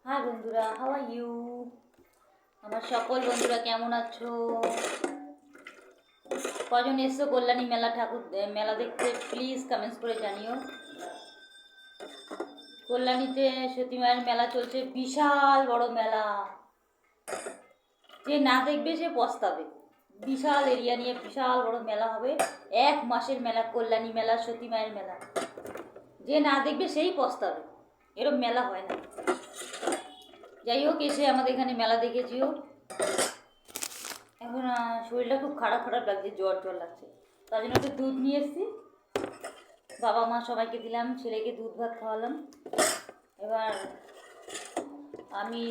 High বন্ধুরা, how are you? আমার সকল বন্ধুরা কেমন আছো? কজন এসছো কল্যাণী মেলা দেখতে? প্লিজ কমেন্টস করে জানিও। কল্যাণীতে সতী মায়ের মেলা চলছে, বিশাল বড় মেলা। যে না দেখবে সে পস্তাবে। বিশাল এরিয়া নিয়ে বিশাল বড় মেলা হবে। 1 মাসের মেলা, কল্যাণী মেলা, সতী মায়ের মেলা। যে না দেখবে সেই পস্তাবে। এরকম মেলা হয় না। যাই হোক, এসে আমাদের এখানে মেলা দেখেছিও। এখন শরীরটা খুব খারাপ খারাপ লাগছে, জ্বর জ্বর লাগছে। তার জন্য একটু দুধ নিয়ে এসেছি। বাবা মা সবাইকে দিলাম, ছেলেকে দুধ ভাত খাওয়ালাম। এবার আমি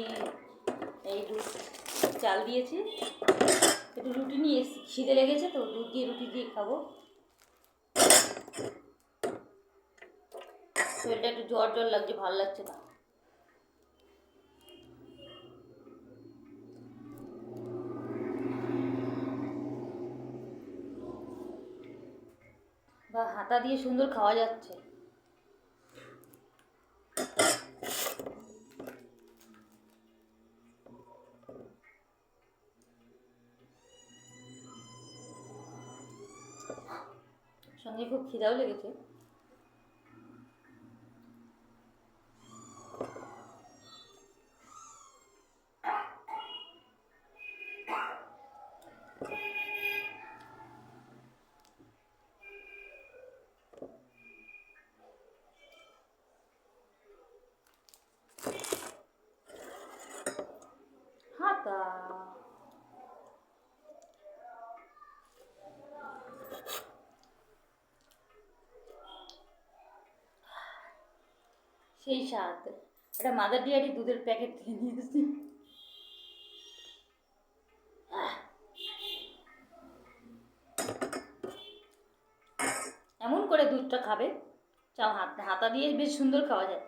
এই দুধ চাল দিয়েছি, একটু রুটি নিয়ে এসেছি। খিদে লেগেছে তো, দুধ দিয়ে রুটি দিয়ে খাবো। শরীরটা একটু জ্বর জ্বর লাগছে, ভালো লাগছে না। বা হাতা দিয়ে সুন্দর খাওয়া যাচ্ছে। সঙ্গে খুব খিদাও লেগেছে। হাতা সেই স্বাদ। একটা মাদার ডেয়ারি দুধের প্যাকেট থেকে নিয়ে এসেছি। এমন করে দুধটা খাবে, চাও হাতা দিয়ে বেশ সুন্দর খাওয়া যায়।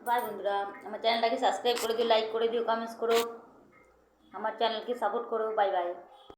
বাই বন্ধুরা, আমার চ্যানেলটাকে সাবস্ক্রাইব করে দিও, লাইক করে দিও, কমেন্টস করো, আমার চ্যানেলকে সাপোর্ট করো। Bye bye.